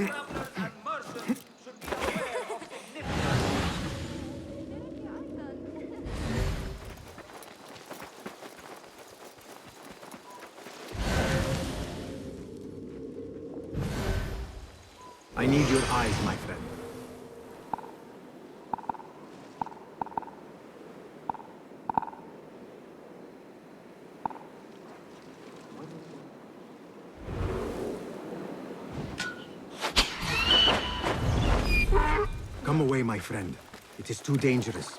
travelers and merchants should be aware of significant. I need your eyes, my friend. Come away, my friend. It is too dangerous.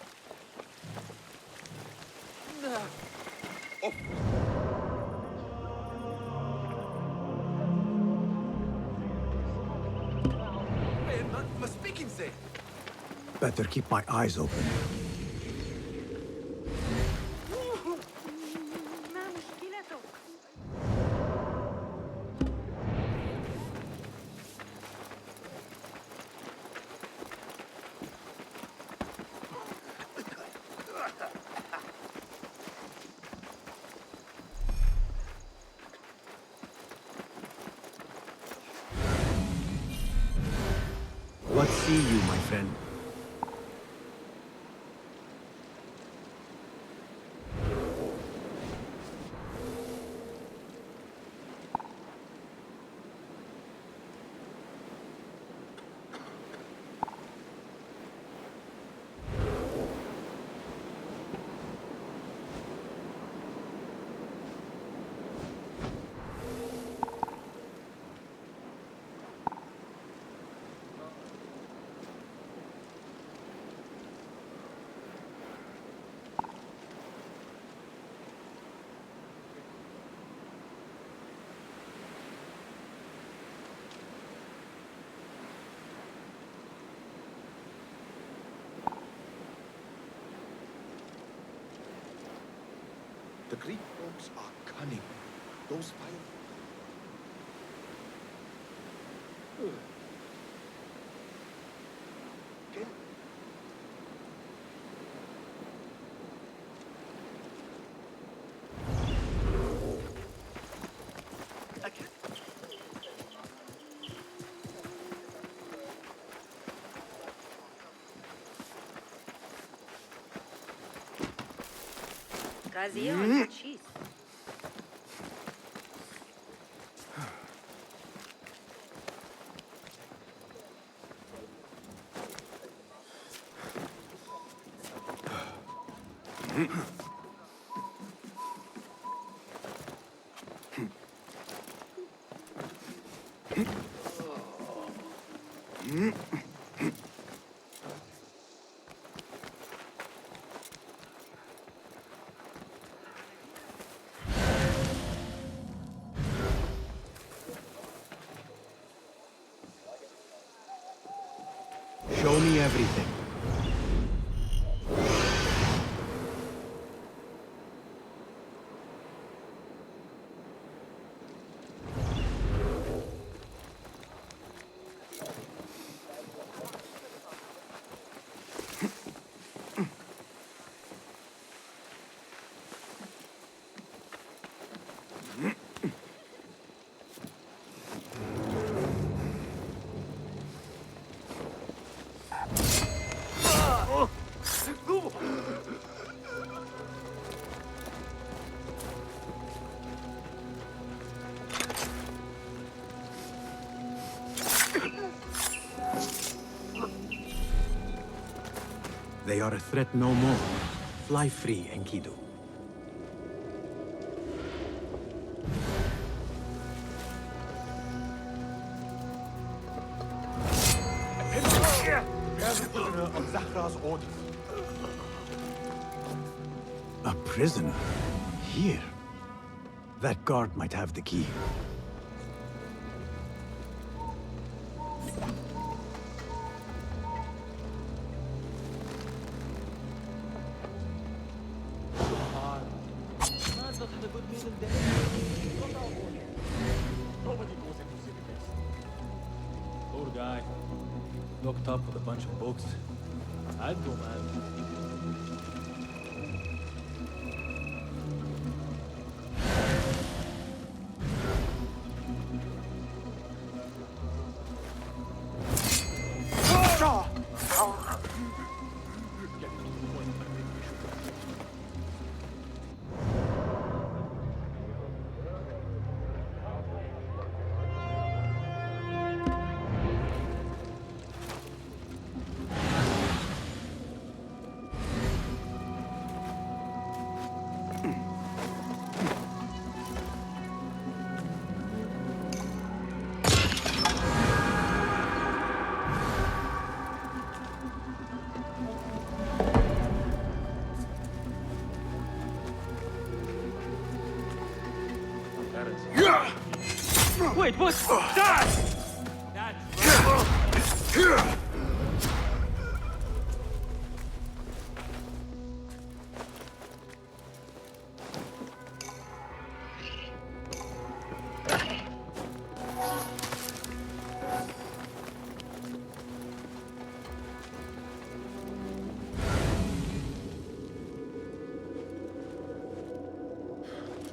Better keep my eyes open. What see you, my friend? The Greek folks are cunning. Those fire... Okay. Gazier, cheese. Show me everything. They are a threat no more. Fly free, Enkidu. On Zahra's orders. A prisoner? Here? That guard might have the key. Poor guy. Locked up with a bunch of books. I'd go mad. بص تعال.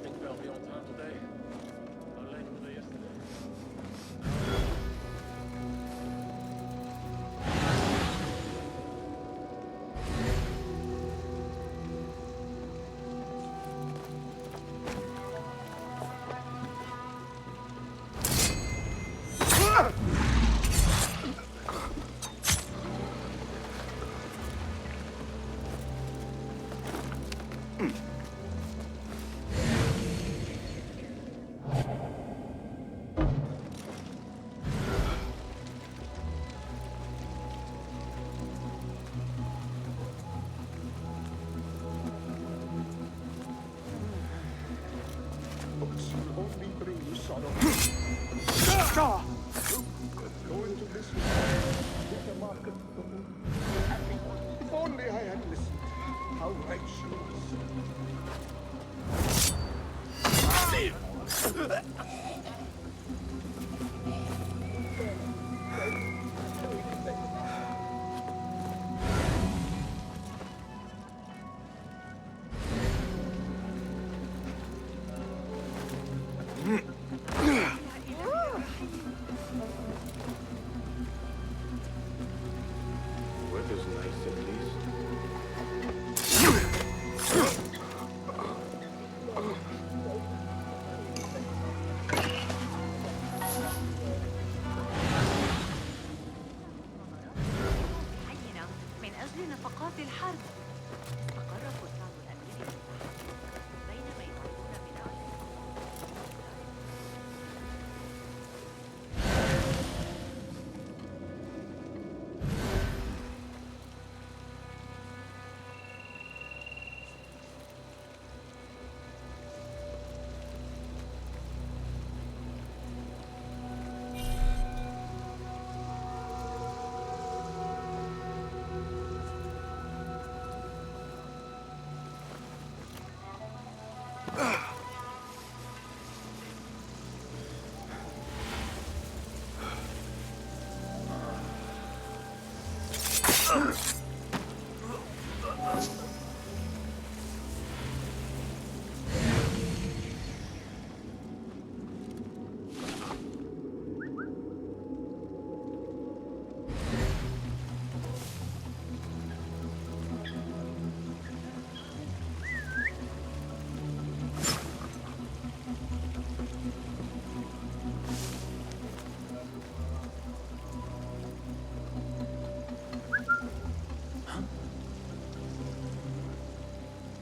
Think I'll be on time today. How late were they yesterday? Books will only bring you sorrow. Go into this world with the market gold. Happy. If only I had listened. How right she was. Weather's nice at least. حينا من أجل نفقات الحرب استقر فرسان الأمير بينما يعيدون بناء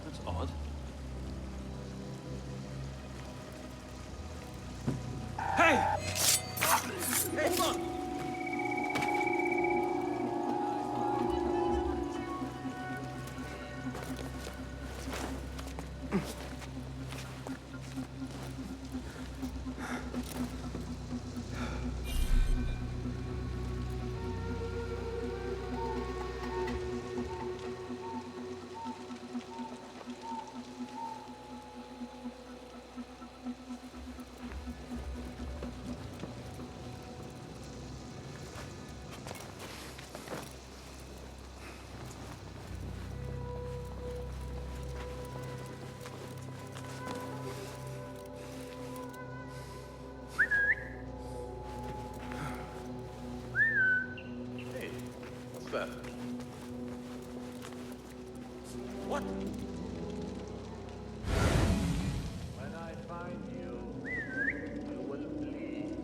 That's odd. Hey! Hey, look! Hey, what's that? What? When I find you, you will bleed.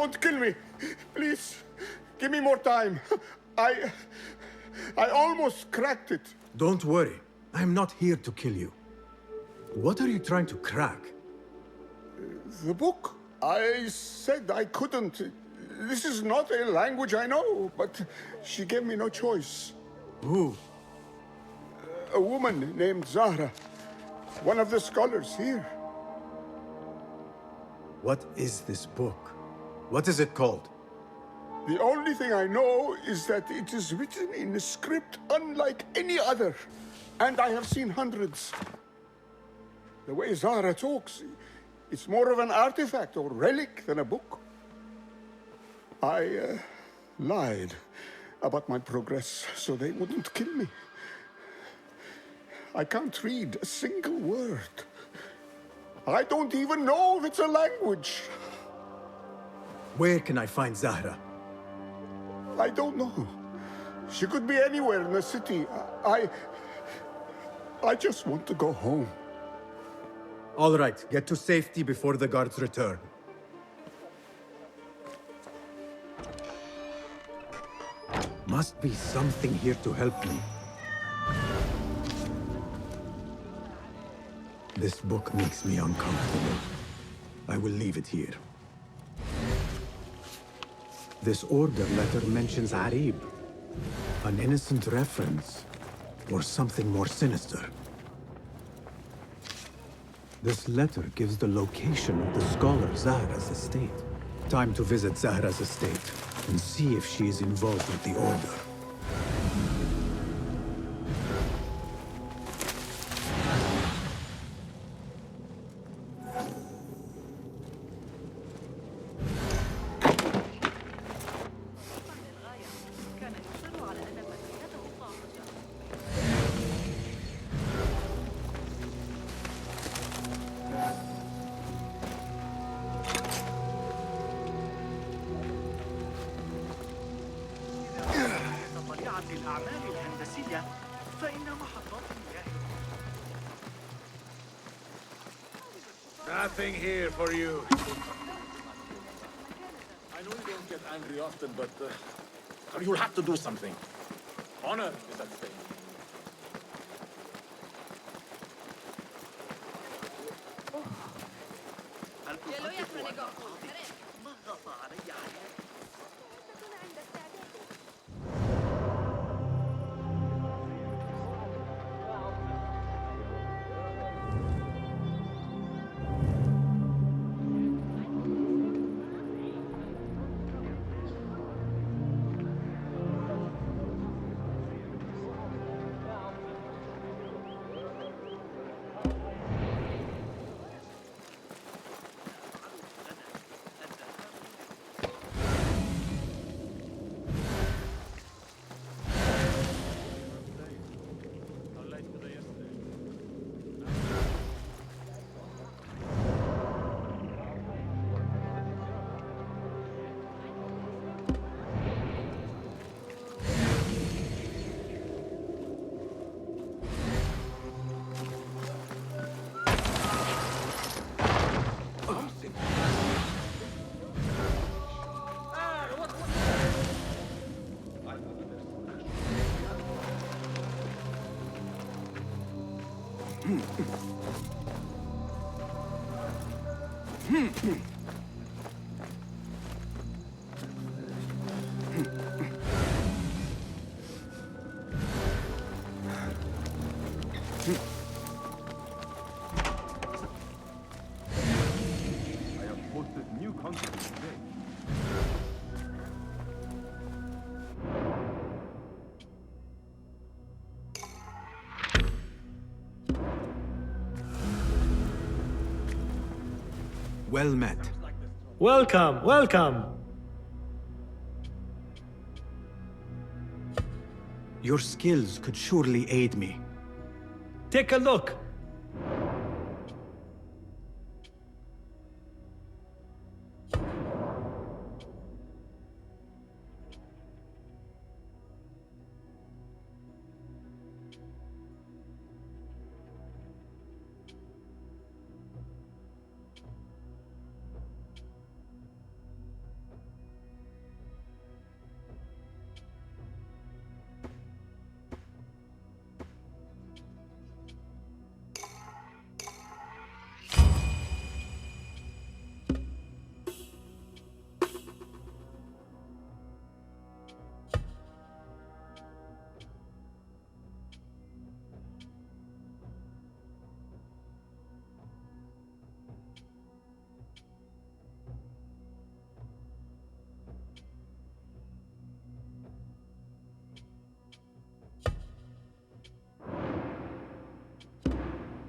Don't kill me. Please. Give me more time. I almost cracked it. Don't worry. I'm not here to kill you. What are you trying to crack? The book. I said I couldn't. This is not a language I know, but she gave me no choice. Who? A woman named Zahra. One of the scholars here. What is this book? What is it called? The only thing I know is that it is written in a script unlike any other. And I have seen hundreds. The way Zahra talks, it's more of an artifact or relic than a book. I lied about my progress so they wouldn't kill me. I can't read a single word. I don't even know if it's a language. Where can I find Zahra? I don't know. She could be anywhere in the city. I just want to go home. All right, get to safety before the guards return. Must be something here to help me. This book makes me uncomfortable. I will leave it here. This order letter mentions Arib. An innocent reference, or something more sinister. This letter gives the location of the scholar Zahra's estate. Time to visit Zahra's estate and see if she is involved with the order. للغاية. كان يصر على أن مدينته طاهرة. طبيعة الأعمال الهندسية فإن محطات المياه Nothing here for you. I know you don't get angry often, but you'll have to do something. Honor is at stake. هل تصدق أن أصحابي ضغط علي حياتي؟ Well met. Welcome, welcome. Your skills could surely aid me. Take a look.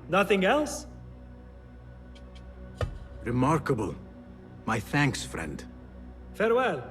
Nothing else? Remarkable. My thanks, friend. Farewell.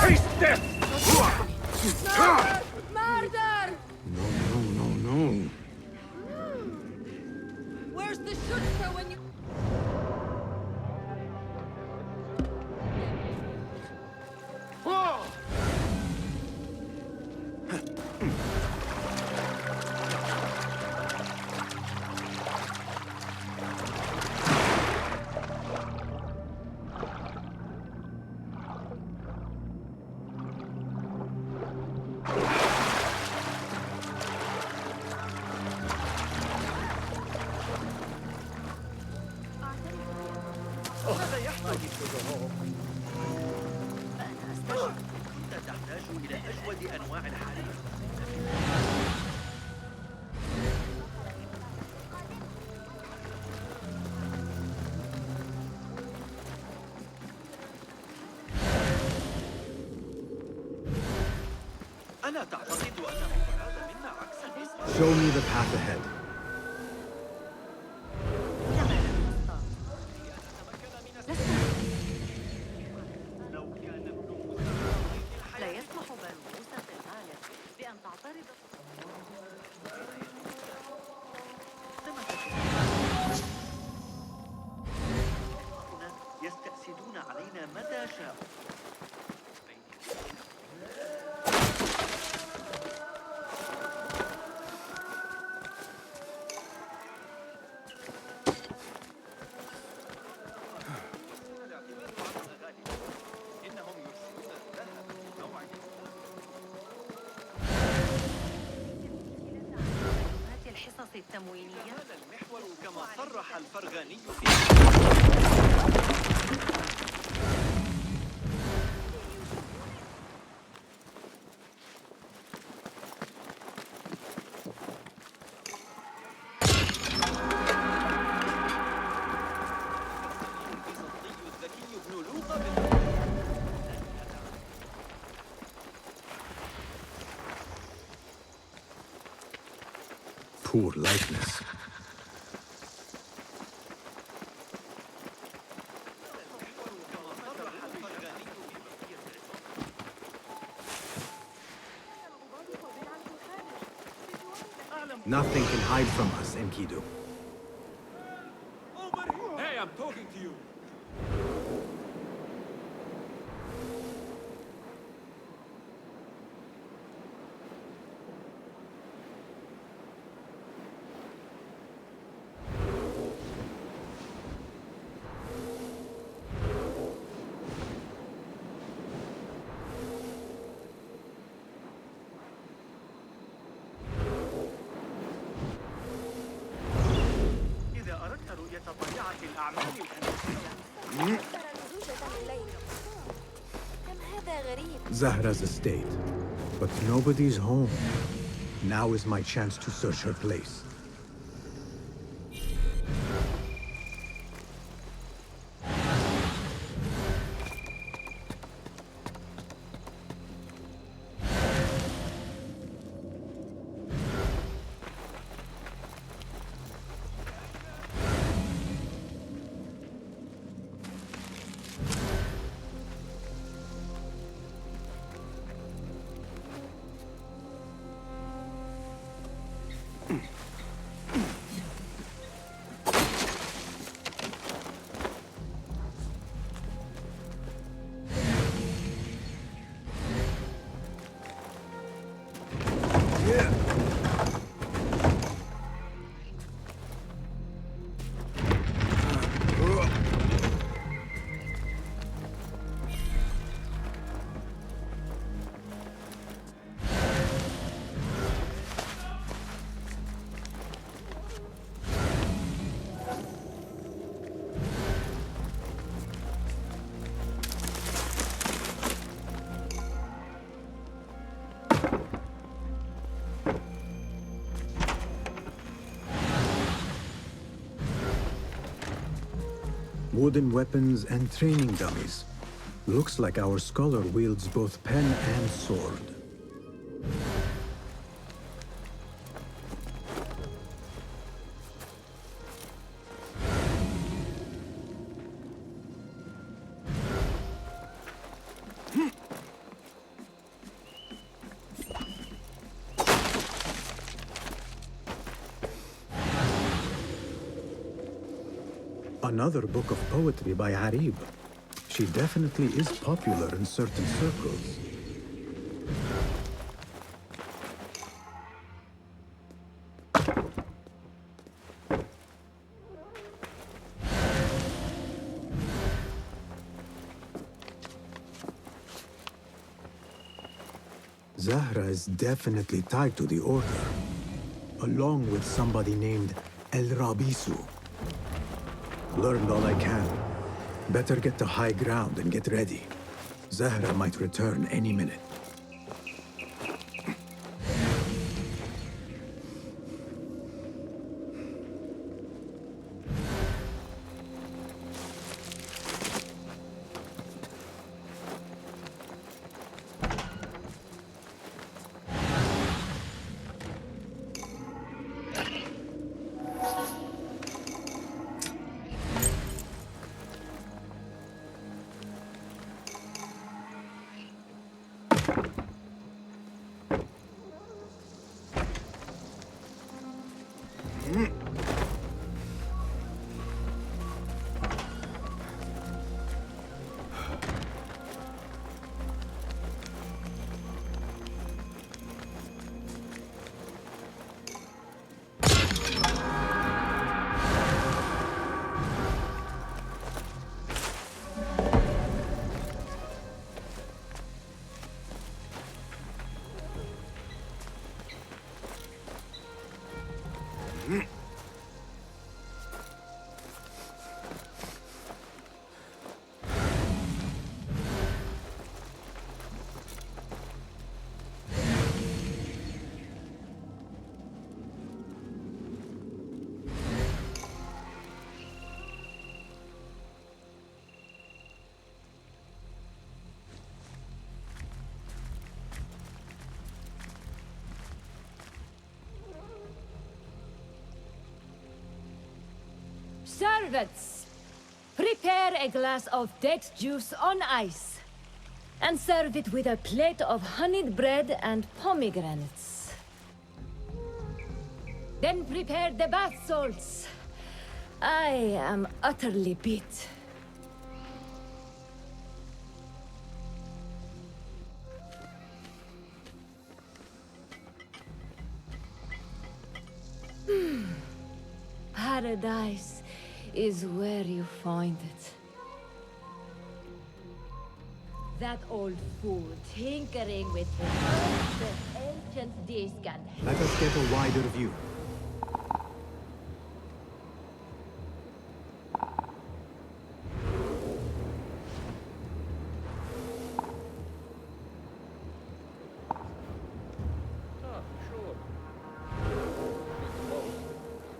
Taste death! Murder! No. Where's the shooter when you... ماذا يحصل؟ فأنا أستشعر كنت تحتاج إلى أجود أنواع الحرير. أنا تعتقد أن هذا منا عكس الإسلام. Show me the path ahead. لا يسمح بنو موسى في الغالب بأن تعترض هنا يستأسدون علينا متى شاءوا. إنهم يرسلون الذهب بنوع الحصص التموينية. هذا المحور كما صرح الفرغاني في الذكي ابن لوقا Poor likeness. Nothing can hide from us, Enkidu. Hey, I'm talking to you. إذا أردت رؤية طبيعة الأعمال الهندسية ترى زوجة الليل. كم هذا غريب. Zahra's estate. But nobody's home. Now is my chance to search her place. Wooden weapons and training dummies. Looks like our scholar wields both pen and sword. Another book of poetry by Harib. She definitely is popular in certain circles. Zahra is definitely tied to the Order, along with somebody named El Rabisu. Learned all I can. Better get to high ground and get ready. Zahra might return any minute. Servants, prepare a glass of date juice on ice, and serve it with a plate of honeyed bread and pomegranates. Then prepare the bath salts. I am utterly beat. Paradise is where you find it. That old fool tinkering with the ancient disc and... Let us get a wider view. Ah, sure. It's close.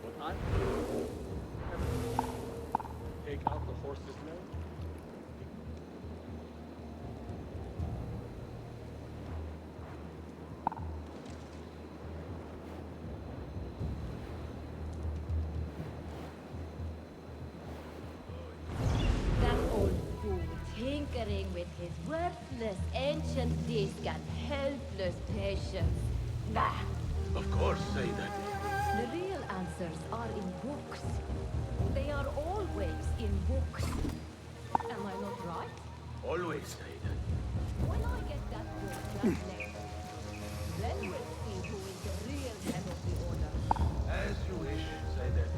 But I'm... Take out the horse's nose? That old fool tinkering with his worthless ancient disc and helpless patience. Bah! Of course, say that. The real answers are in books. They are always in books. Am I not right? Always say that. When I get that book translated, then we'll see who is the real head of the Order. As you wish, say that.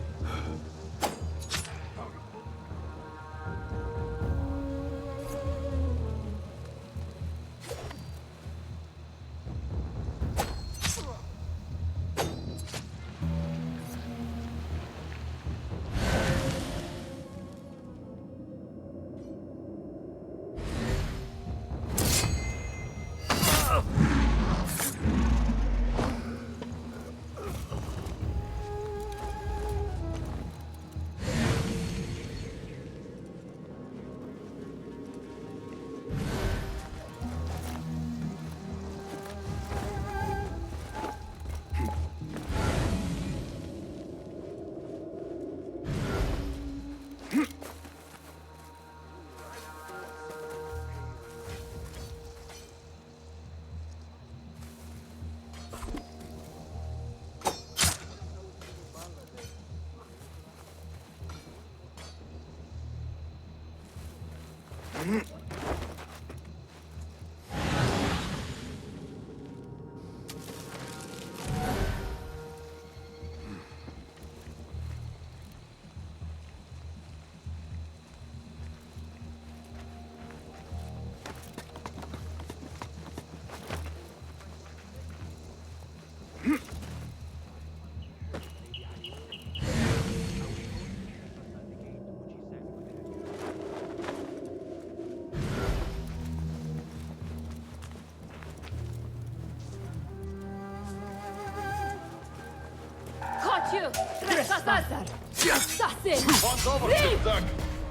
Caught you! Trespasser! Assassin! Once over, Leave! Zach.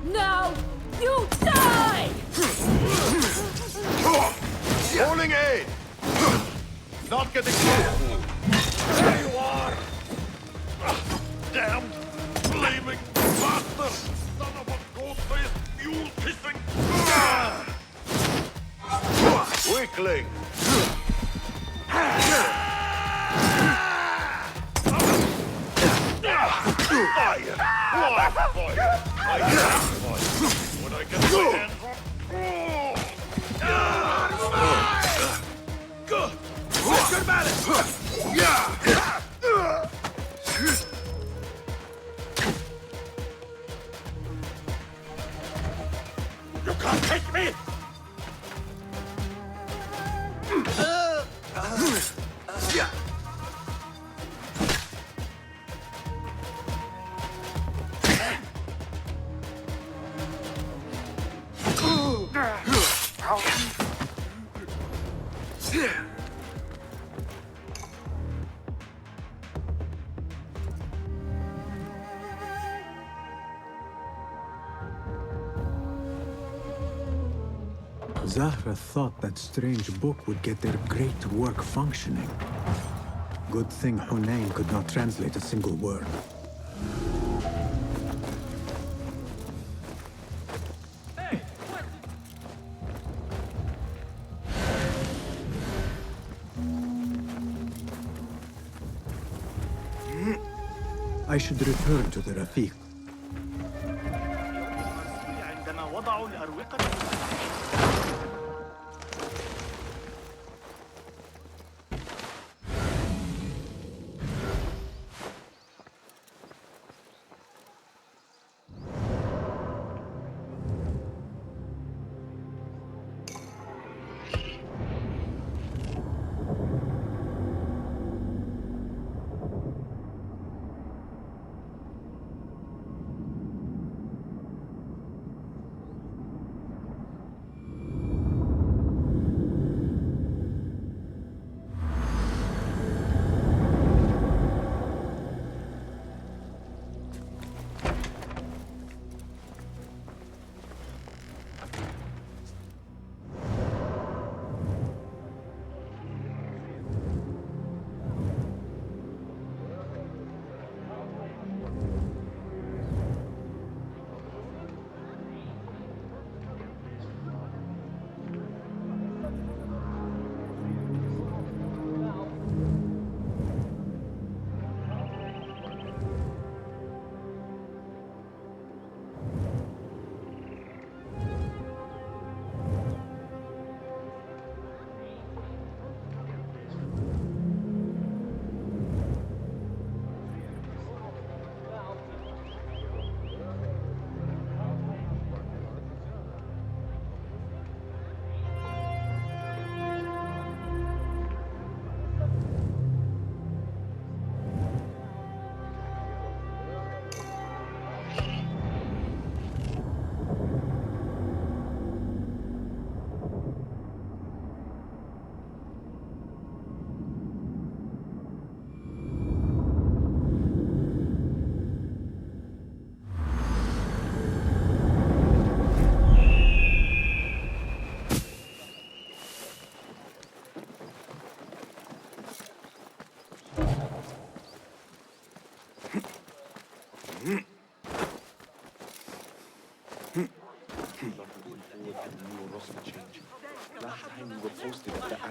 Now you die! Calling aid! Not getting close. There you are! Damned, flaming bastard! Son of a ghost-faced, mule-kissing... Weakling! Fire! Fire! Fire! I have fire! When I get my hands on... Good! Good about it! Yeah! You can't take me! Yeah! Zahra thought that strange book would get their great work functioning. Good thing Hunain could not translate a single word. I should return to the Rafiq. عندما وضعوا الأروقة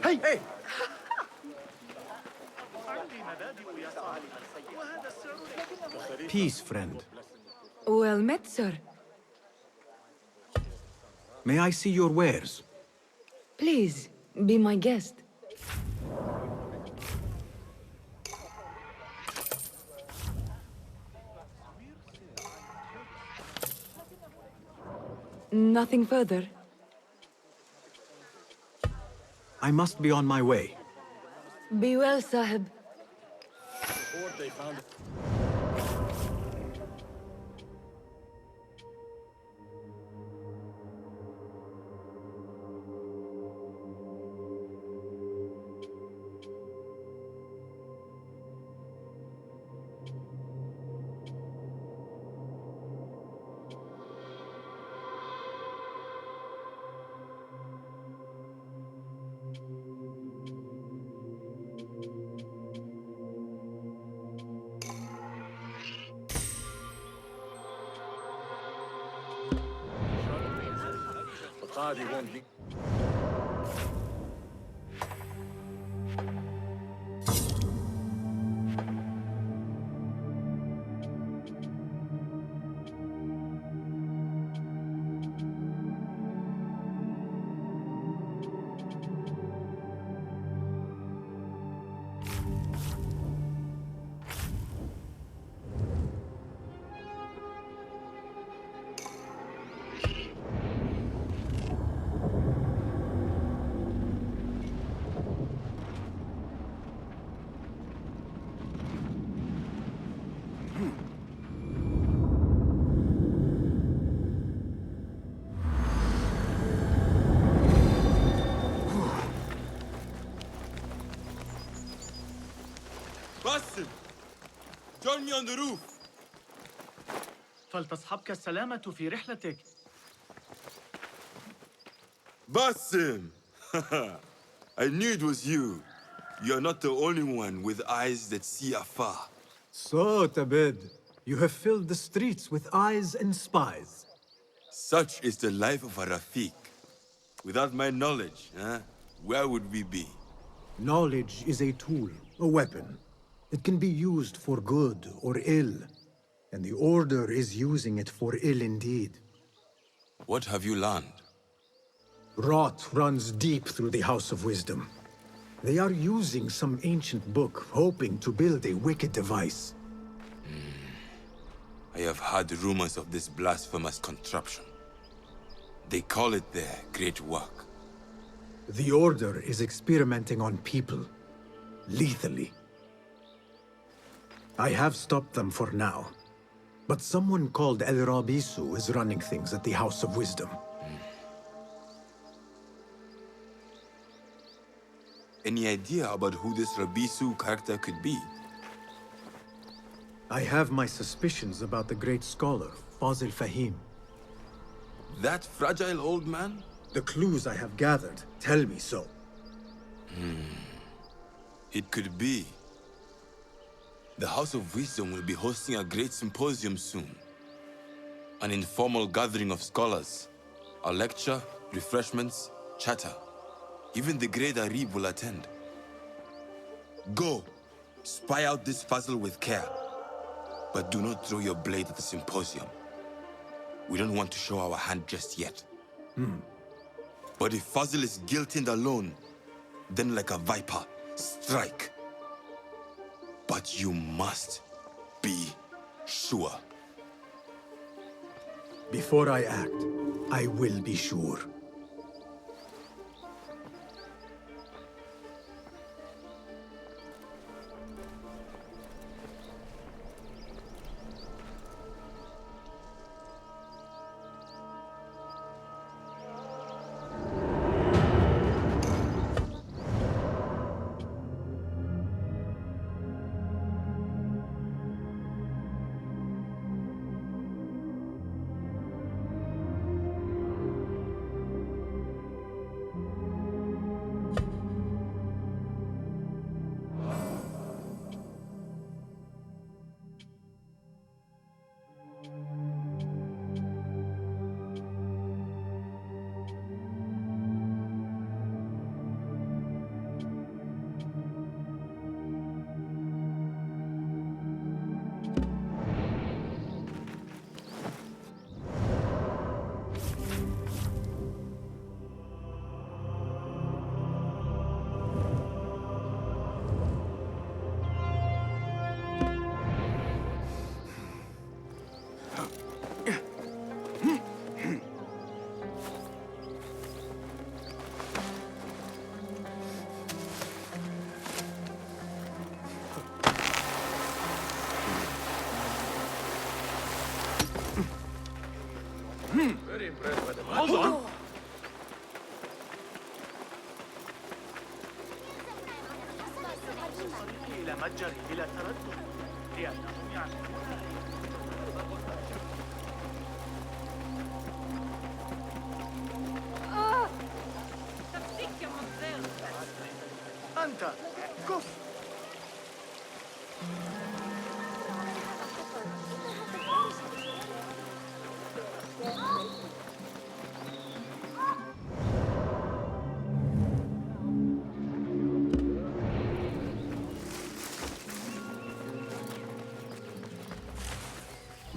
Hey! Hey! Peace, friend. Well met, sir. May I see your wares? Please, be my guest. Nothing further. I must be on my way. Be well, Sahib. Before they found it. The Qadi won't be. Basim! Join me on the roof! فلتصحبك السلامة في رحلتك. Basim! I knew it was you. You're not the only one with eyes that see afar. So, Tabid, you have filled the streets with eyes and spies. Such is the life of a Rafiq. Without my knowledge, where would we be? Knowledge is a tool, a weapon. It can be used for good or ill, and the Order is using it for ill indeed. What have you learned? Rot runs deep through the House of Wisdom. They are using some ancient book, hoping to build a wicked device. I have heard rumors of this blasphemous contraption. They call it their great work. The Order is experimenting on people, lethally. I have stopped them for now, but someone called El Rabisu is running things at the House of Wisdom. Any idea about who this Rabisu character could be? I have my suspicions about the great scholar, Fazil Fahim. That fragile old man? The clues I have gathered tell me so. It could be. The House of Wisdom will be hosting a great symposium soon. An informal gathering of scholars. A lecture, refreshments, chatter. Even the great Arib will attend. Go, spy out this puzzle with care. But do not throw your blade at the symposium. We don't want to show our hand just yet. But if Fazil is guilty and alone, then like a viper, strike. But you must be sure. Before I act, I will be sure. Very impressed by the Hold on. إلى متجر بلا تردد لأنهم يعلمون تمسك يا مصير. أنت كف.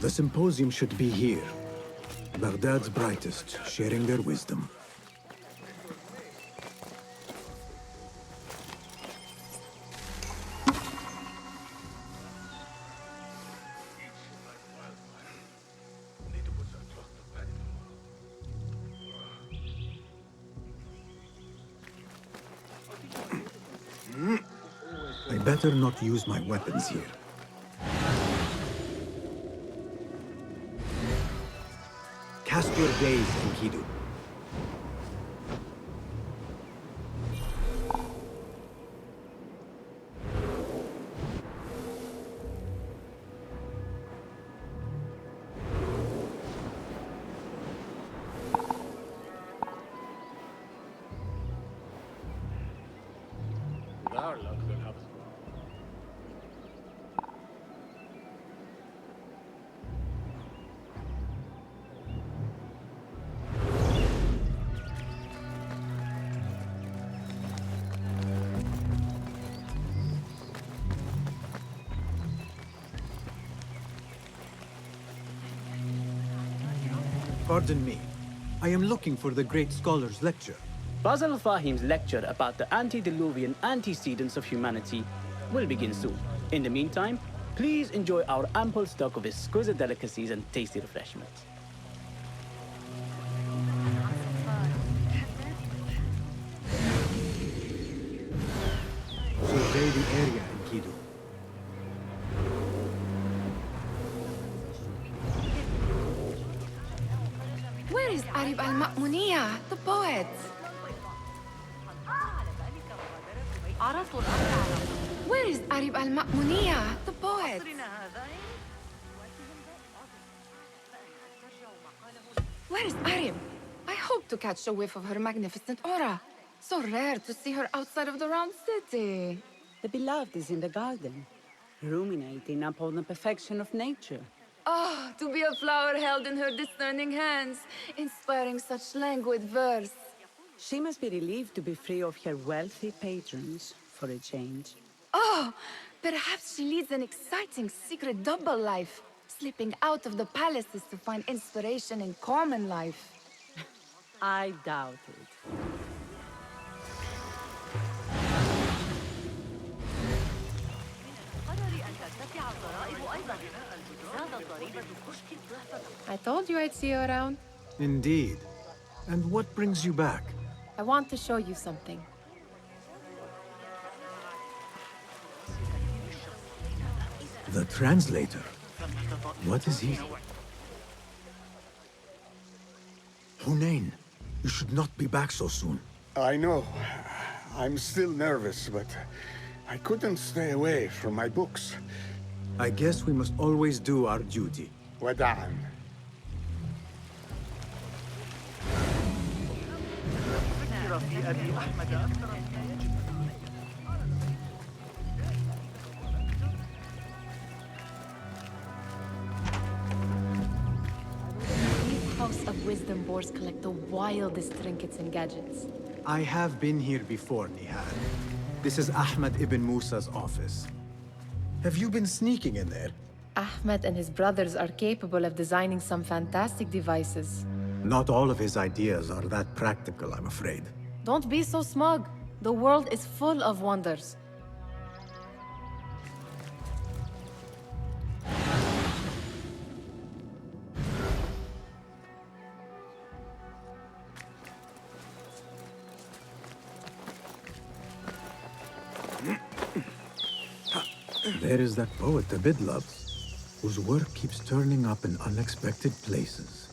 The symposium should be here. Baghdad's brightest, sharing their wisdom. I better not use my weapons here. Cast your gaze, Enkidu. Pardon me. I am looking for the great scholar's lecture. Basil Fahim's lecture about the antediluvian antecedents of humanity will begin soon. In the meantime, please enjoy our ample stock of exquisite delicacies and tasty refreshments. Survey the area, Enkidu. Where is Arib al-Ma'muniya, the poet? عرضوا الأمر على Where is Arib al-Ma'muniya, the poet? عصرنا هذا. Where is Arib? I hope to catch a whiff of her magnificent aura. So rare to see her outside of the round city. The beloved is in the garden, ruminating upon the perfection of nature. Oh, to be a flower held in her discerning hands, inspiring such languid verse. She must be relieved to be free of her wealthy patrons for a change. Oh, perhaps she leads an exciting secret double life, slipping out of the palaces to find inspiration in common life. I doubt it. I told you I'd see you around. Indeed. And what brings you back? I want to show you something. The translator. What is he? Hunain, you should not be back so soon. I know. I'm still nervous, but I couldn't stay away from my books. I guess we must always do our duty. وداعاً. فكر في أبي أحمد أكثر مما يجب. These House of Wisdom boards collect the wildest trinkets and gadgets. I have been here before, Nihal. This is Ahmad ibn Musa's office. Have you been sneaking in there? Ahmed and his brothers are capable of designing some fantastic devices. Not all of his ideas are that practical, I'm afraid. Don't be so smug. The world is full of wonders. There is that poet Abid loves, whose work keeps turning up in unexpected places.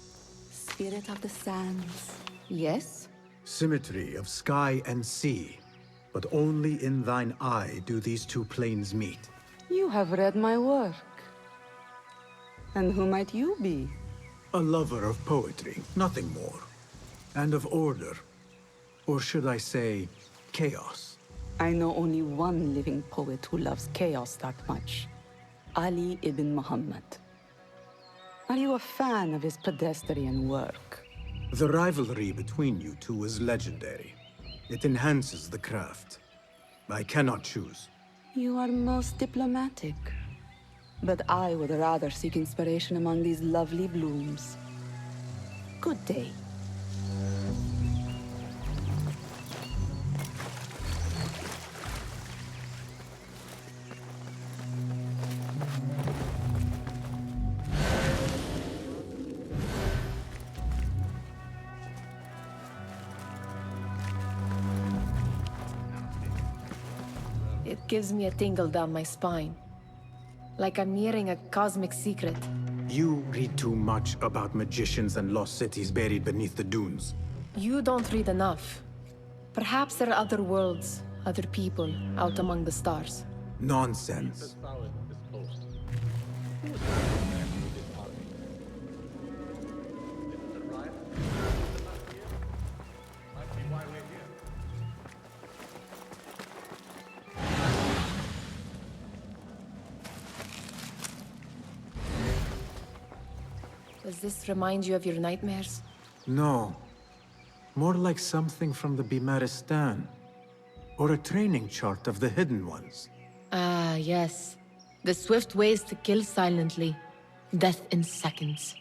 spirit of the sands. Yes? Symmetry of sky and sea. But only in thine eye do these two planes meet. You have read my work. And who might you be? A lover of poetry, nothing more. And of order. Or should I say, chaos. I know only one living poet who loves chaos that much. Ali ibn Muhammad. Are you a fan of his pedestrian work? The rivalry between you two is legendary. It enhances the craft. I cannot choose. You are most diplomatic. But I would rather seek inspiration among these lovely blooms. Good day. It gives me a tingle down my spine. Like I'm nearing a cosmic secret. You read too much about magicians and lost cities buried beneath the dunes. You don't read enough. Perhaps there are other worlds, other people, out among the stars. Nonsense. Does this remind you of your nightmares? No. More like something from the Bimaristan. Or a training chart of the Hidden Ones. Ah, yes. The swift ways to kill silently. Death in seconds.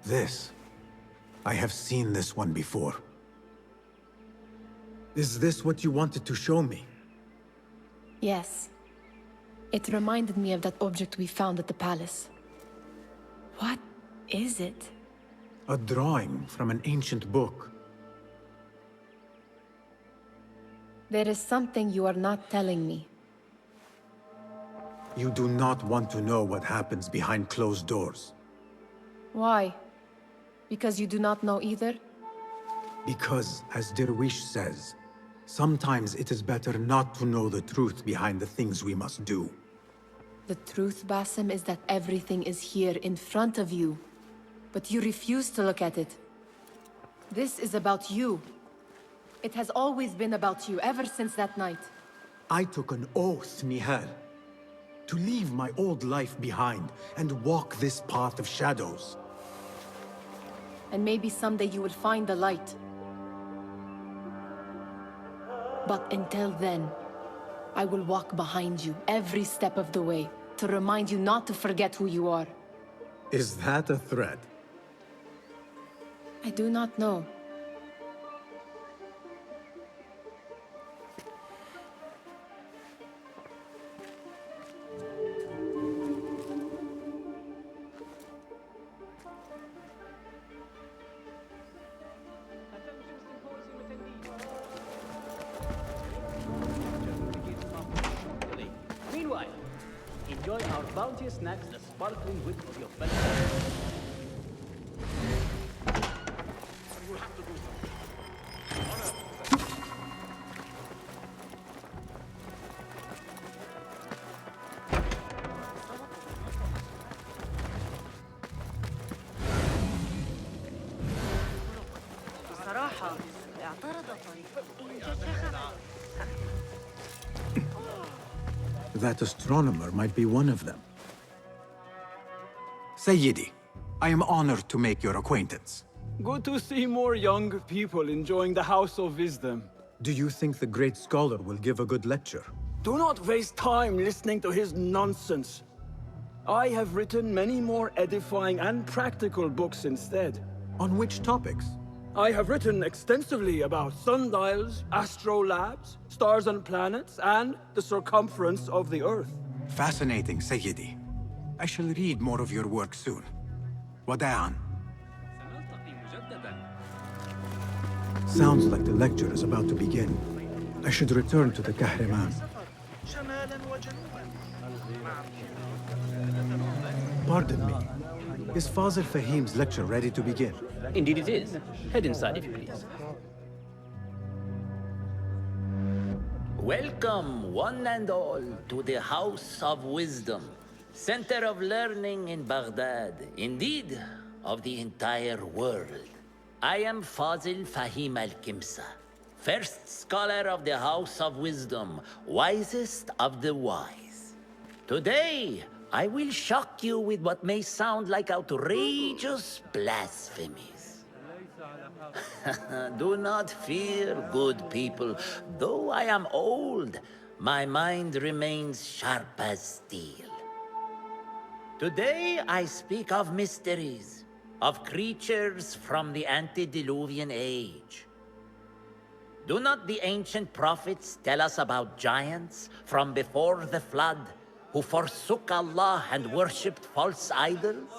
This. I have seen this one before. Is this what you wanted to show me? Yes. It reminded me of that object we found at the palace. What is it? A drawing from an ancient book. There is something you are not telling me. You do not want to know what happens behind closed doors. Why? Because you do not know either? Because, as Derwish says, sometimes it is better not to know the truth behind the things we must do. The truth, Basim, is that everything is here in front of you. But you refuse to look at it. This is about you. It has always been about you, ever since that night. I took an oath, Nihal, to leave my old life behind and walk this path of shadows. And maybe someday you will find the light. But until then, I will walk behind you every step of the way to remind you not to forget who you are. Is that a threat? I do not know. Meanwhile, enjoy our bounteous snacks, the sparkling wit of your fellow. You have to do something. بصراحة اعترض طريق انكشف. That astronomer might be one of them. Sayyidi, I am honored to make your acquaintance. Good to see more young people enjoying the House of Wisdom. Do you think the great scholar will give a good lecture? Do not waste time listening to his nonsense. I have written many more edifying and practical books instead. On which topics? I have written extensively about sundials, astrolabes, stars and planets, and the circumference of the Earth. Fascinating, Sayyidi. I shall read more of your work soon. Wada'an. Sounds like the lecture is about to begin. I should return to the Kahraman. Pardon me. Is Fazil Fahim's lecture ready to begin? Indeed it is. Head inside if you please. Welcome, one and all, to the House of Wisdom, center of learning in Baghdad, indeed, of the entire world. I am Fazil Fahim al-Kimsa, first scholar of the House of Wisdom, wisest of the wise. Today, I will shock you with what may sound like outrageous blasphemies. Do not fear, good people. Though I am old, my mind remains sharp as steel. Today I speak of mysteries, of creatures from the antediluvian age. Do not the ancient prophets tell us about giants from before the flood who forsook Allah and worshipped false idols?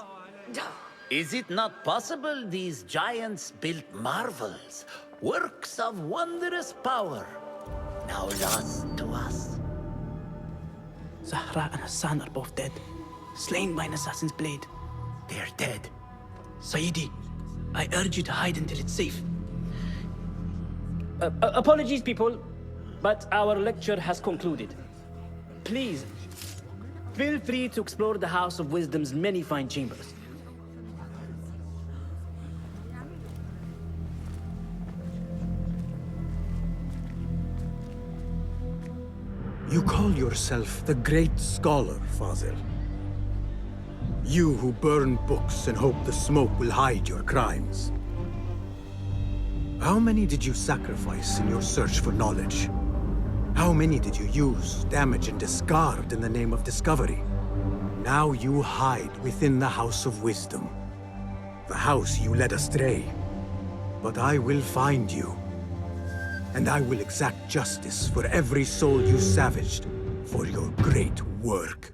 Is it not possible these giants built marvels, works of wondrous power, now lost to us? Zahra and Hassan are both dead, slain by an assassin's blade. They're dead. Sayyidi, I urge you to hide until it's safe. Apologies, people, but our lecture has concluded. Please, feel free to explore the House of Wisdom's many fine chambers. You call yourself the great scholar, Fazil. You who burn books and hope the smoke will hide your crimes. How many did you sacrifice in your search for knowledge? How many did you use, damage, and discard in the name of discovery? Now you hide within the House of Wisdom. The house you led astray. But I will find you. And I will exact justice for every soul you savaged for your great work.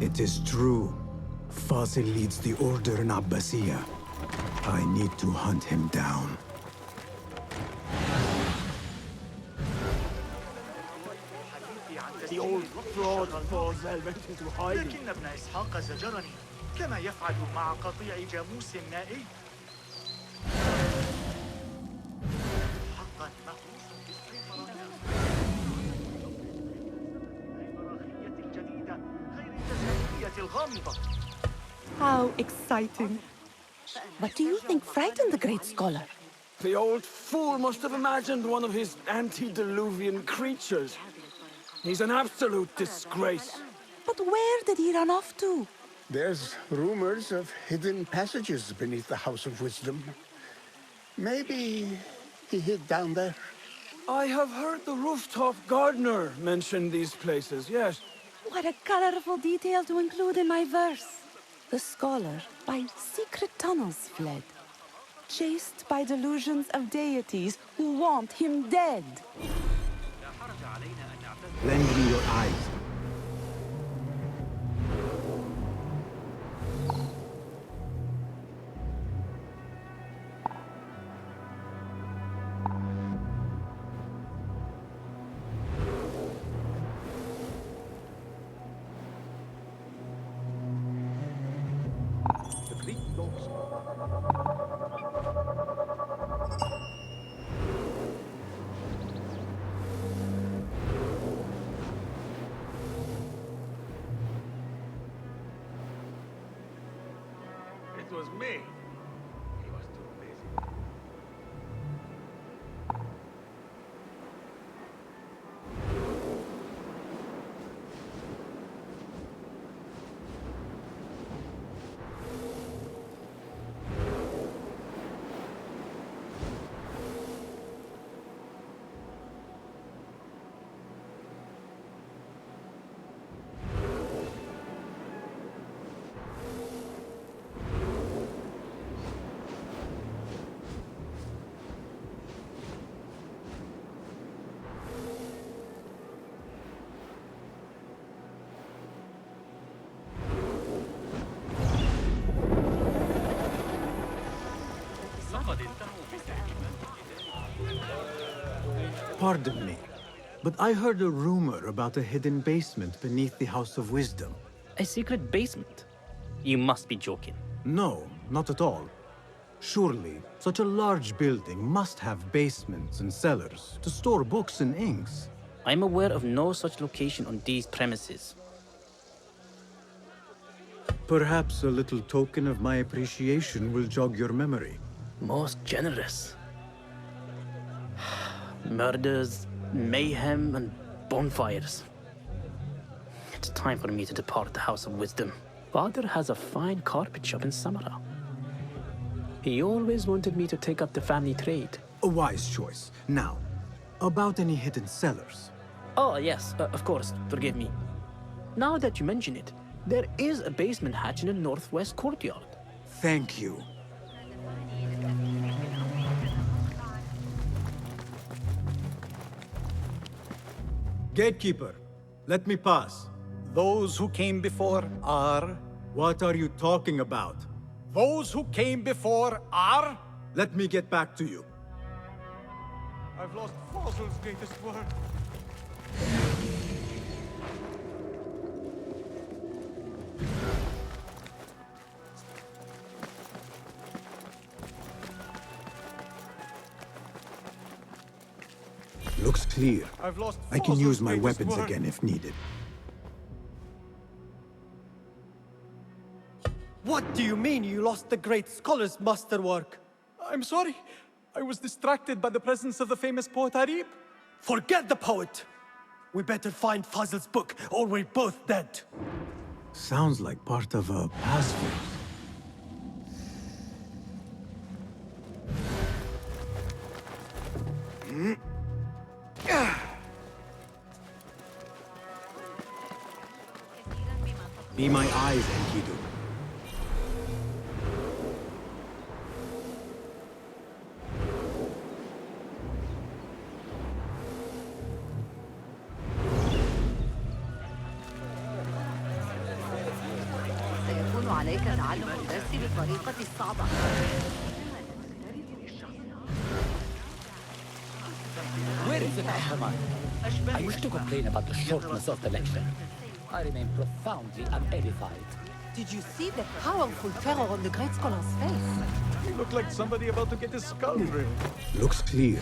It is true. Fazil leads the order in Abbasiyah. I need to hunt him down. The old fraud Fazil went into hiding. لكن ابن إسحاق زجرني كما يفعل مع قطيع جاموس نائي. حقا مهووس بالسيطرة البراخية الجديدة غير التزامنية الغامضة. How exciting. What do you think frightened the great scholar? The old fool must have imagined one of his antediluvian creatures. He's an absolute disgrace. But where did he run off to? There's rumors of hidden passages beneath the House of Wisdom. Maybe he hid down there. I have heard the rooftop gardener mention these places, yes. What a colorful detail to include in my verse. The scholar by secret tunnels fled, chased by delusions of deities who want him dead. Lend me your eyes. It was me. He was too busy. Pardon me, but I heard a rumor about a hidden basement beneath the House of Wisdom. A secret basement? You must be joking. No, not at all. Surely, such a large building must have basements and cellars to store books and inks. I'm aware of no such location on these premises. Perhaps a little token of my appreciation will jog your memory. Most generous. Murders, mayhem, and bonfires. It's time for me to depart the House of Wisdom. Father has a fine carpet shop in Samara. He always wanted me to take up the family trade. A wise choice. Now, about any hidden cellars. Oh, yes, of course, forgive me. Now that you mention it, there is a basement hatch in the northwest courtyard. Thank you. Gatekeeper, let me pass. Those who came before are... What are you talking about? Those who came before are... Let me get back to you. I've lost Fossil's greatest word. Looks clear. I've lost I can use my Fossil's weapons greatest word. again if needed. What do you mean you lost the great scholar's masterwork? I'm sorry. I was distracted by the presence of the famous poet Arib. Forget the poet! We better find Fazl's book, or we're both dead. Sounds like part of a password. Be my eyes, Enkidu. سيكون عليك تعلم الدرس بالطريقة الصعبة. Where is the Ahmad? I wish to complain about the shortness of the lecture. I remain profoundly unedified. Did you see the powerful terror on the great scholar's face? You look like somebody about to get his skull drilled. Looks clear.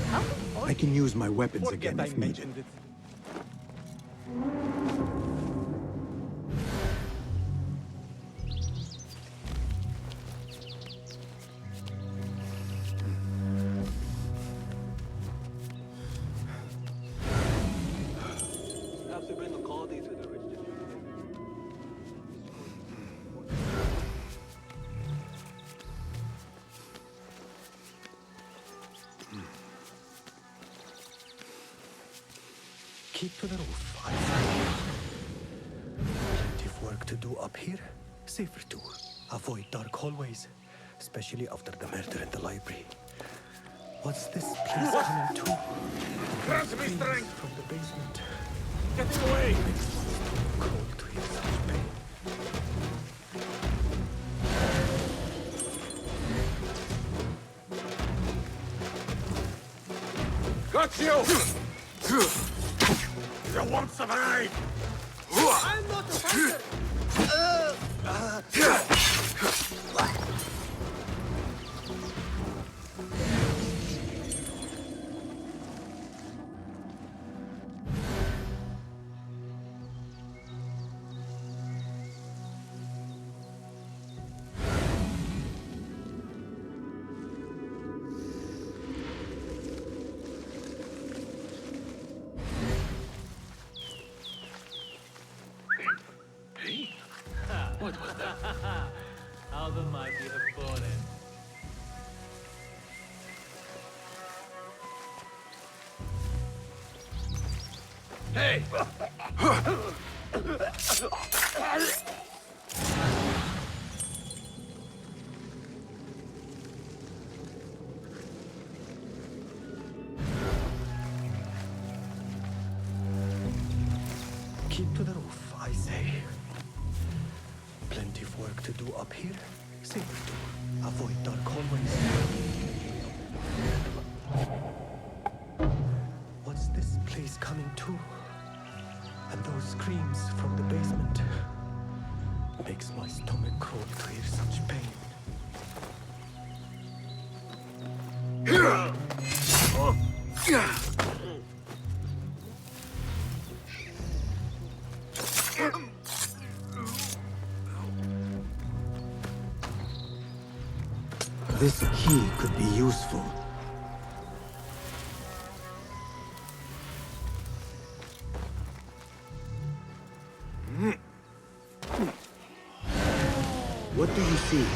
I can use my weapons Forget again I if needed. mentioned it. Keep to the roof, I say. Plenty of work to do up here. Safer too. Avoid dark hallways, especially after the murder in the library. What's this place coming to? Grant me strength! From the basement. Getting away! Cold to hear such pain. Got you! You won't survive! I'm not a fighter! What was that? How the mighty have fallen. Hey! Keep to the roof, I say. Plenty of work to do up here. Safer too. Avoid dark hallways. What's place coming too. And those screams from the basement makes my stomach crawl to hear such pain. This key could be useful. What do you see?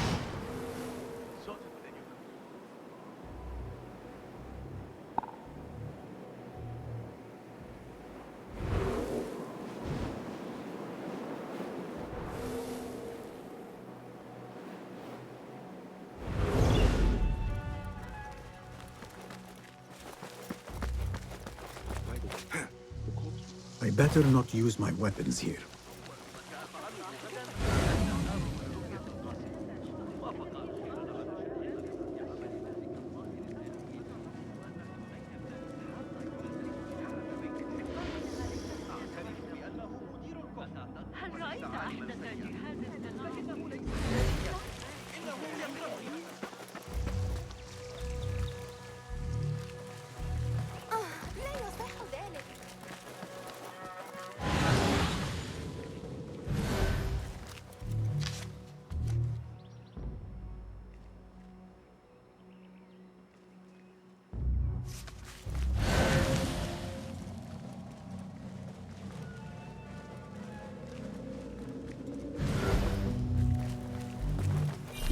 I better not use my weapons here.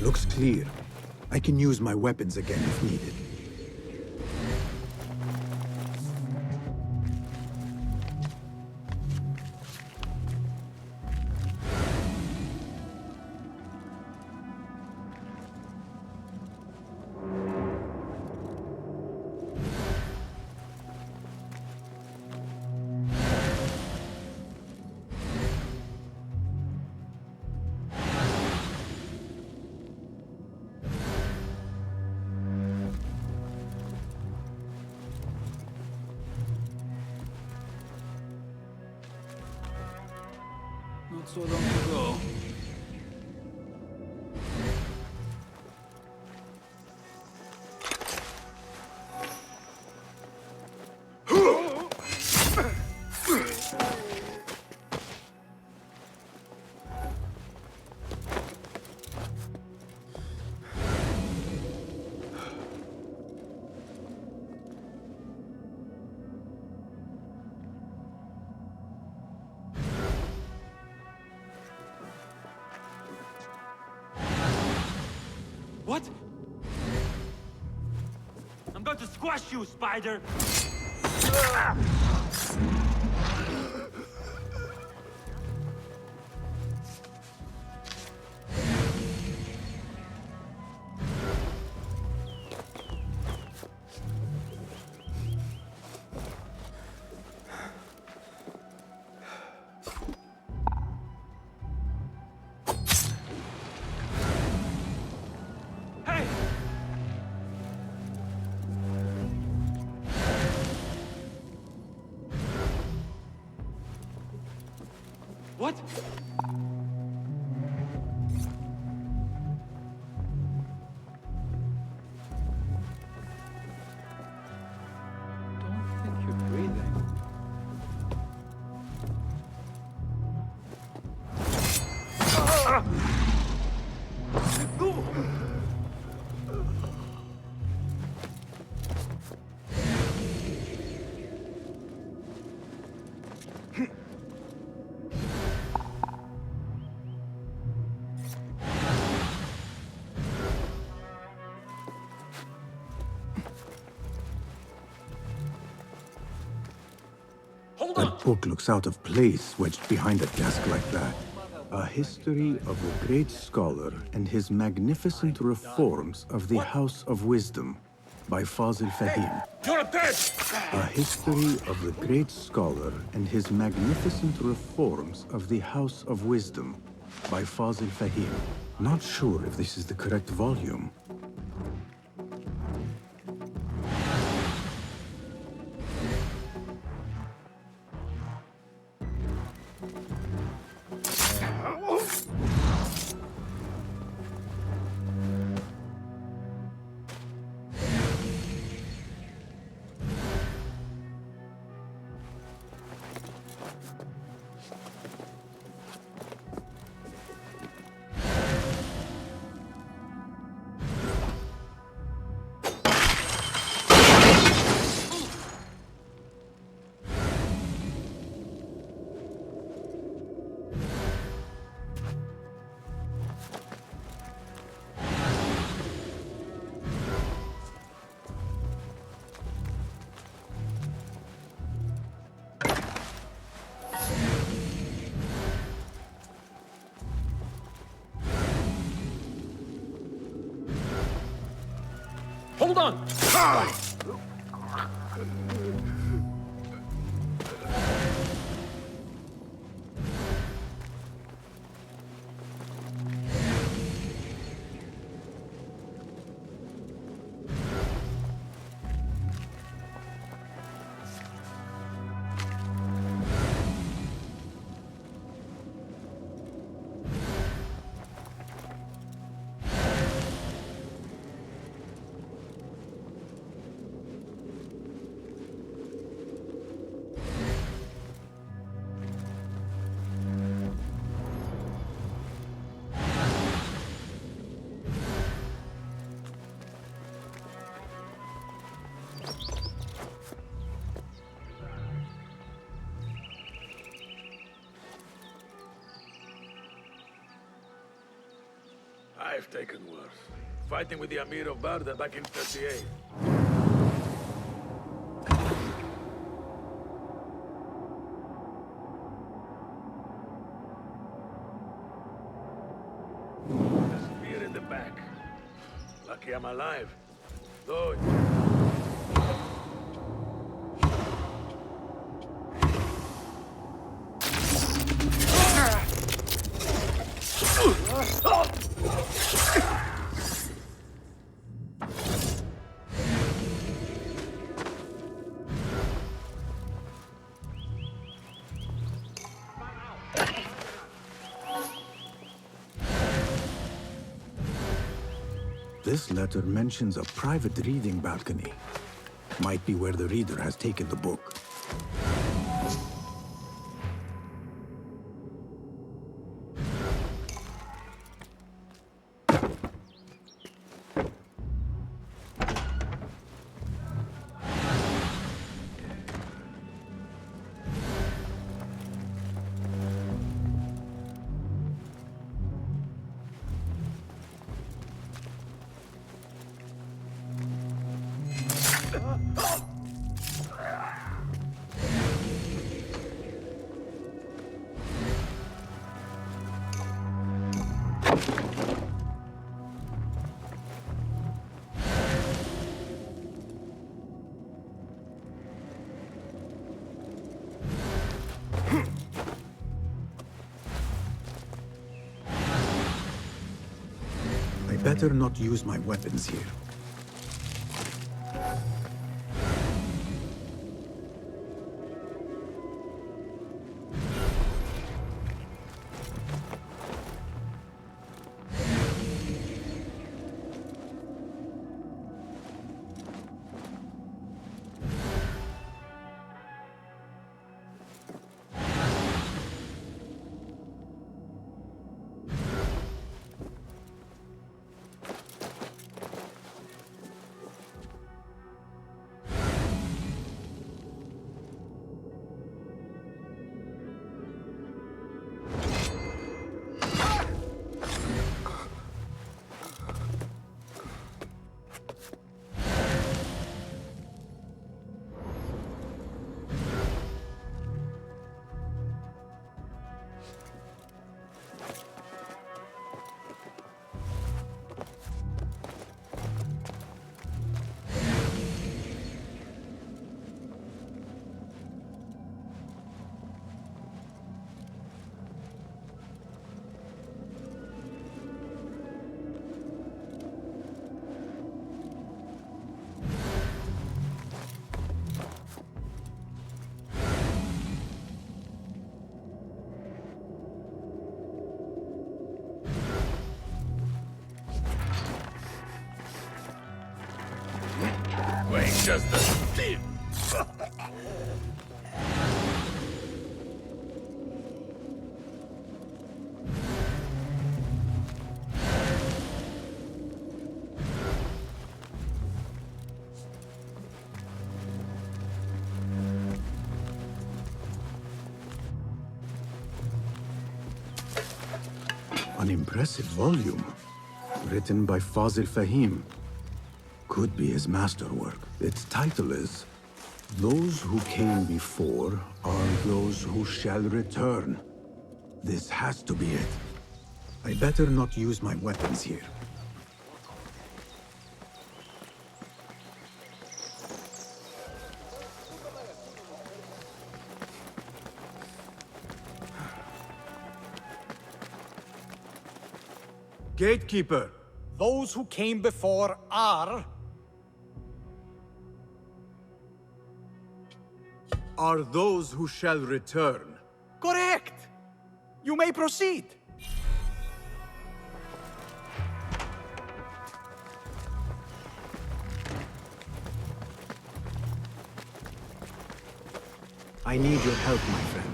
Looks clear. I can use my weapons again if needed. Not so long to go. What? I'm going to squash you, spider! What? Don't think you're breathing. That book looks out of place wedged behind a desk like that. A history of the great scholar and his magnificent reforms of the House of Wisdom by Fazil Fahim. You're dead! A history of the great scholar and his magnificent reforms of the House of Wisdom by Fazil Fahim. Not sure if this is the correct volume. Hold on! I've taken worse. Fighting with the Amir of Barda back in 38. The spear in the back. Lucky I'm alive. Though This letter mentions a private reading balcony. Might be where the reader has taken the book. I better not use my weapons here. just a thief. An impressive volume, written by Fazil Fahim. Could be his masterwork. Its title is, "Those who came before are those who shall return." This has to be it. I better not use my weapons here. Gatekeeper! Those who came before are those who shall return. correct! You may proceed. I need your help, my friend.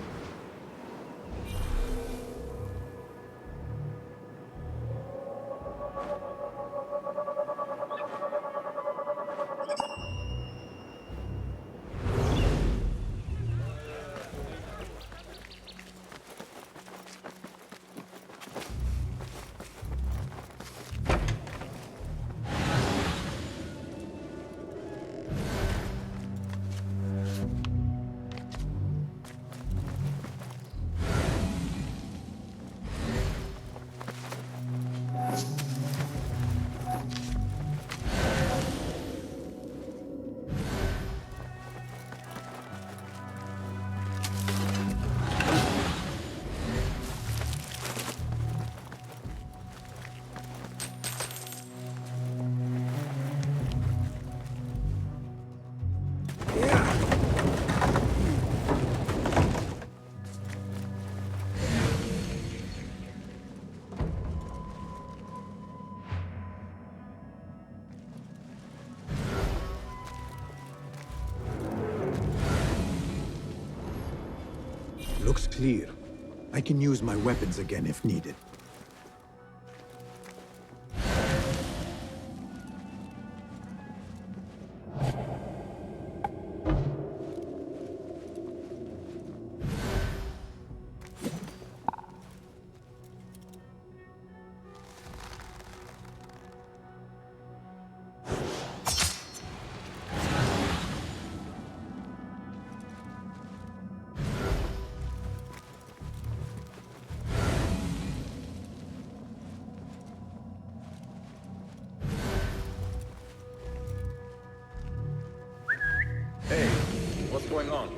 Looks clear. I can use my weapons again if needed. Hey, what's going on?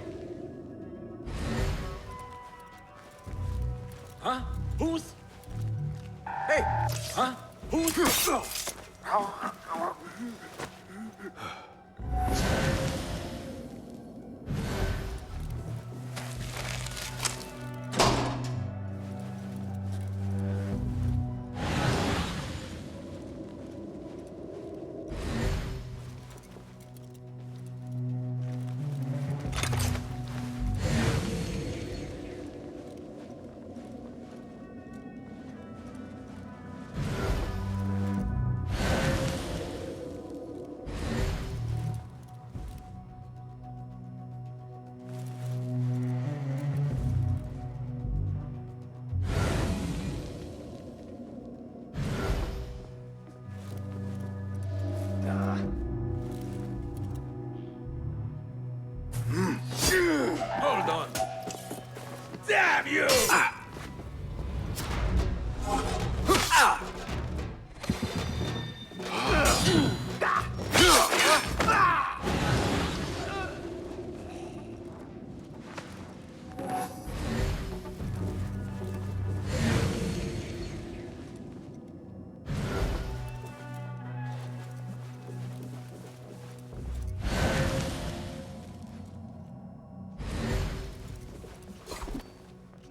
Huh? Who's? Hey! Huh? Who's? Hold on. Damn you!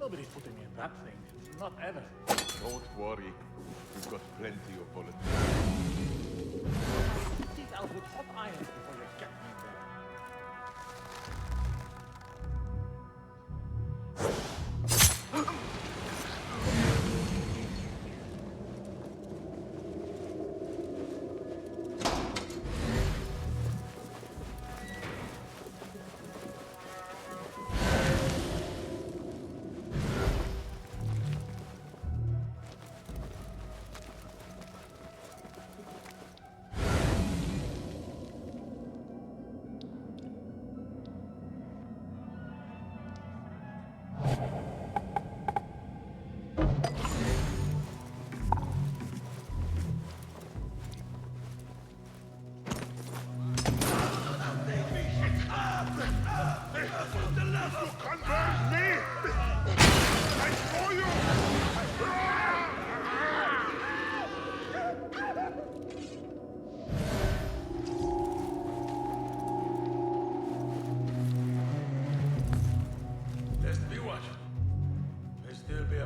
Nobody's putting me in that thing. Not ever. Don't worry. We've got plenty of bullets. Teeth out with hot irons before you get me there.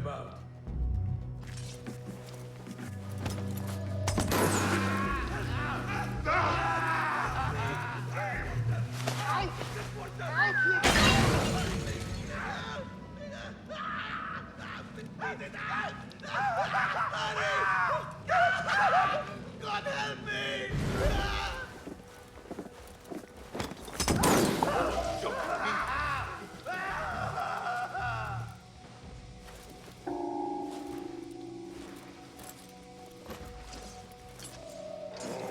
about? God help me!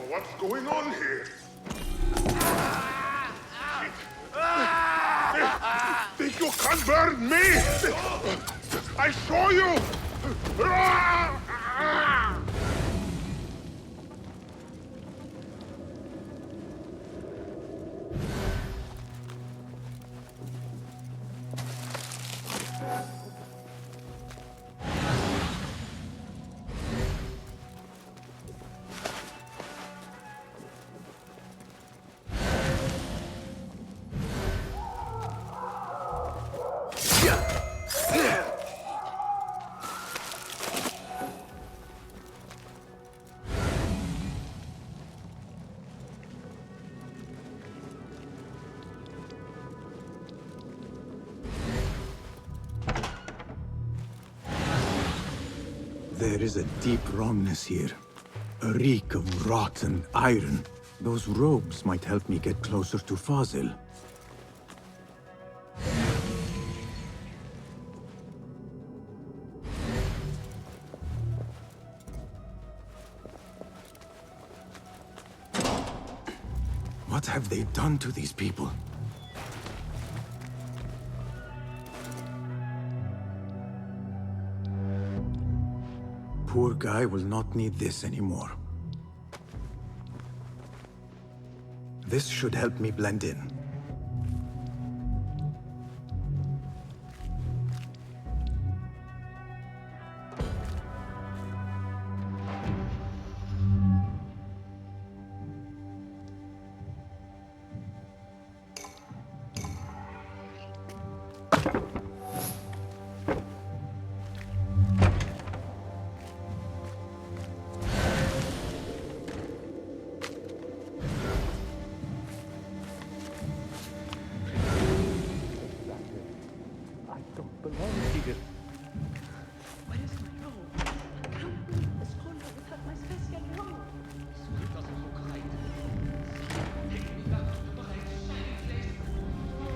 What's going on here? Think you can burn me? I saw you! There is a deep wrongness here. A reek of rotten iron. Those robes might help me get closer to Fazil. What have they done to these people? Poor guy will not need this anymore. This should help me blend in.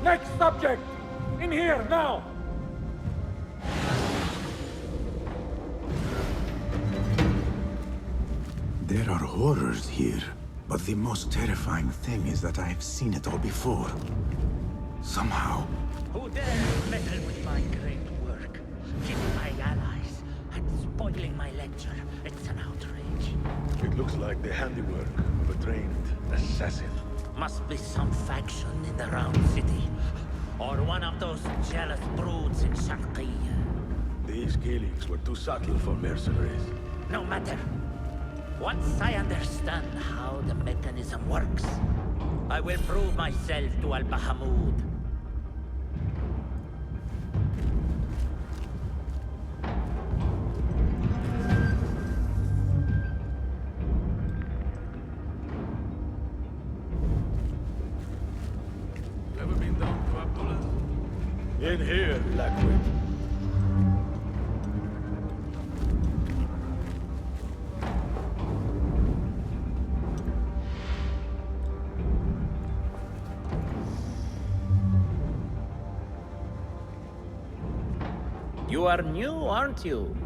Next subject! In here, now! There are horrors here, but the most terrifying thing is that I have seen it all before. Somehow. Who dares meddle with my great work? Killing my allies and spoiling my lecture. It's an outrage. It looks like the handiwork of a trained assassin. Must be some faction in the Round City. Or one of those jealous broods in Sharqiyya. These killings were too subtle for mercenaries. No matter. Once I understand how the mechanism works, I will prove myself to Al-Bahamud. Ever been down to Abdullah? In here, Blackwood. You are new, aren't you?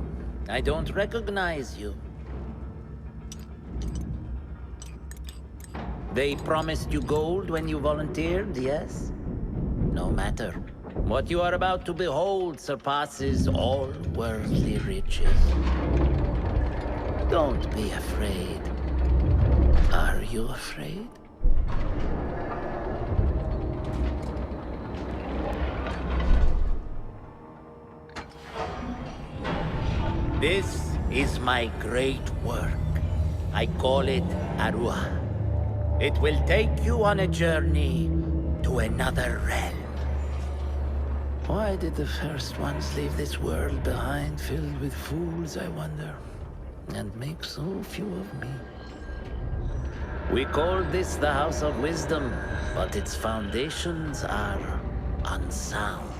I don't recognize you. They promised you gold when you volunteered, yes? No matter. What you are about to behold surpasses all worldly riches. Don't be afraid. Are you afraid? This is my great work. I call it Arua. It will take you on a journey to another realm. Why did the first ones leave this world behind filled with fools, I wonder, and make so few of me? We call this the House of Wisdom, but its foundations are unsound.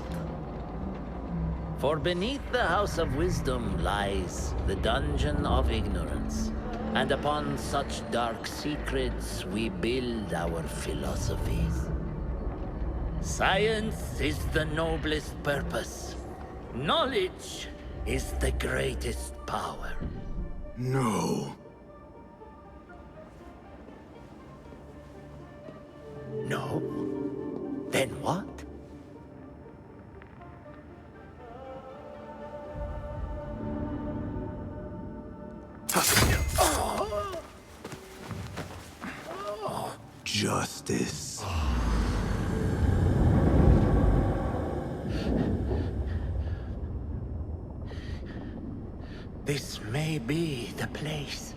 For beneath the House of Wisdom lies the Dungeon of Ignorance, and upon such dark secrets we build our philosophies. Science is the noblest purpose. Knowledge is the greatest power. No. No? Then what? Justice. This may be the place.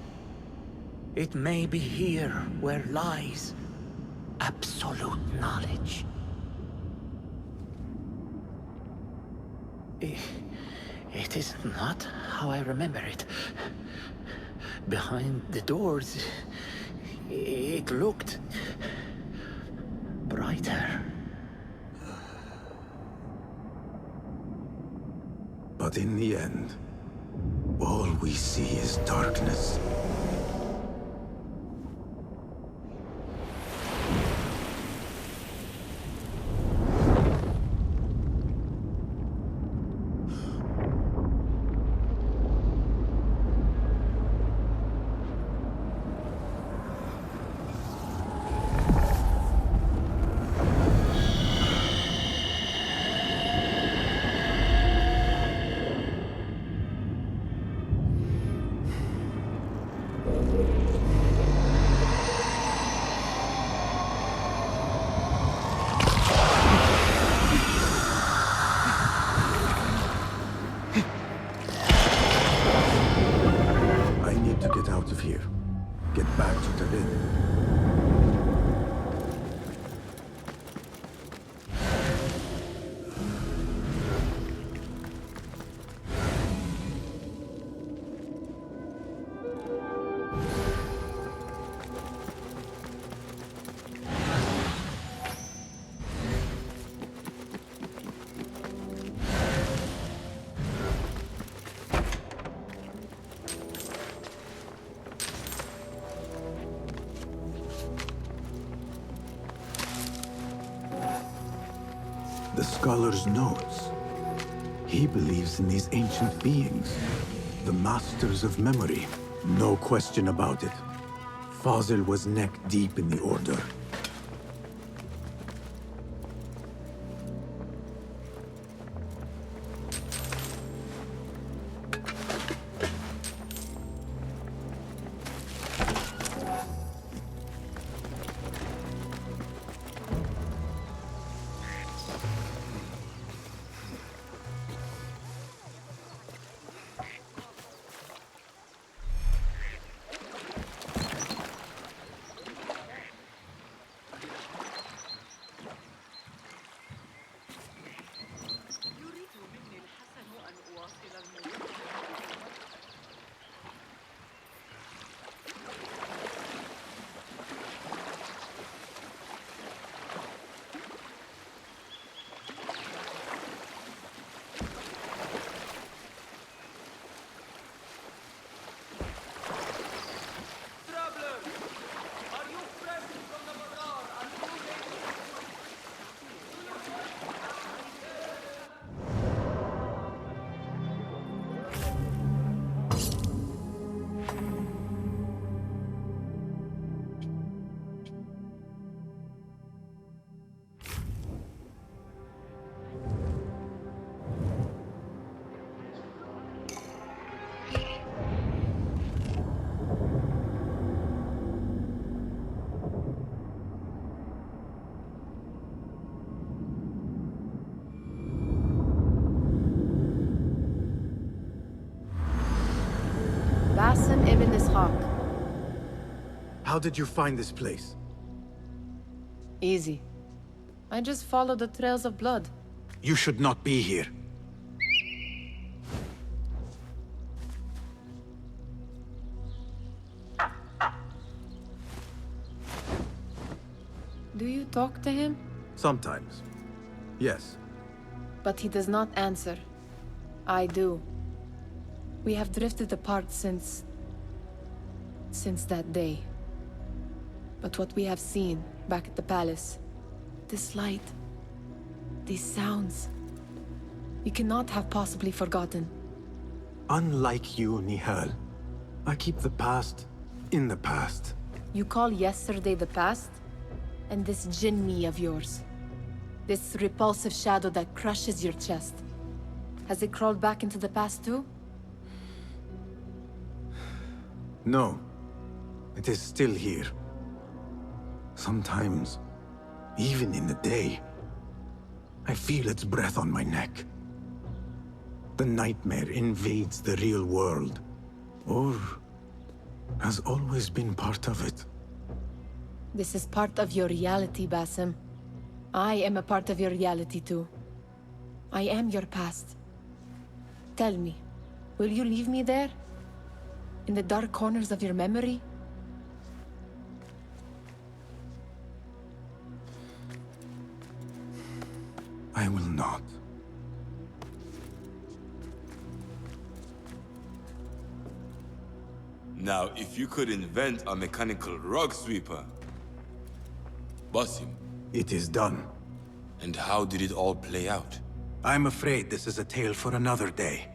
It may be here where lies absolute knowledge. It is not how I remember it. Behind the doors, it looked brighter. But in the end, all we see is darkness. The scholar's notes. He believes in these ancient beings, the masters of memory. No question about it. Fazil was neck deep in the Order. Basim ibn Ishaq. How did you find this place? Easy. I just followed the trails of blood. You should not be here. Do you talk to him? Sometimes. Yes. But he does not answer. I do. We have drifted apart since that day. But what we have seen back at the palace, this light, these sounds, we cannot have possibly forgotten. Unlike you, Nihal, I keep the past in the past. You call yesterday the past? And this jinni of yours, this repulsive shadow that crushes your chest, has it crawled back into the past too? No. It is still here. Sometimes, even in the day, I feel its breath on my neck. The nightmare invades the real world, or has always been part of it. This is part of your reality, Basim. I am a part of your reality too. I am your past. Tell me, will you leave me there? In the dark corners of your memory? I will not. Now, if you could invent a mechanical rug sweeper, Basim. It is done. And how did it all play out? I'm afraid this is a tale for another day.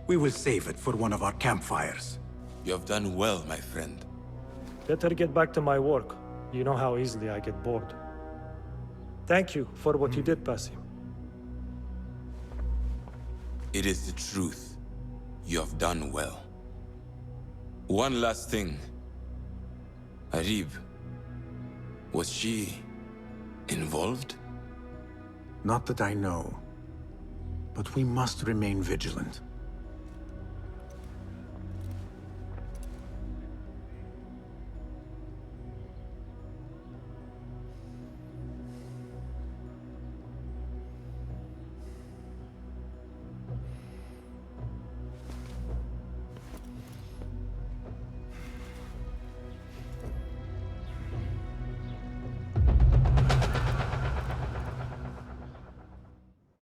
We will save it for one of our campfires. You have done well, my friend. Better get back to my work. You know how easily I get bored. Thank you for what you did, Basim. It is the truth. You have done well. One last thing. Arib, was she involved? Not that I know. But we must remain vigilant.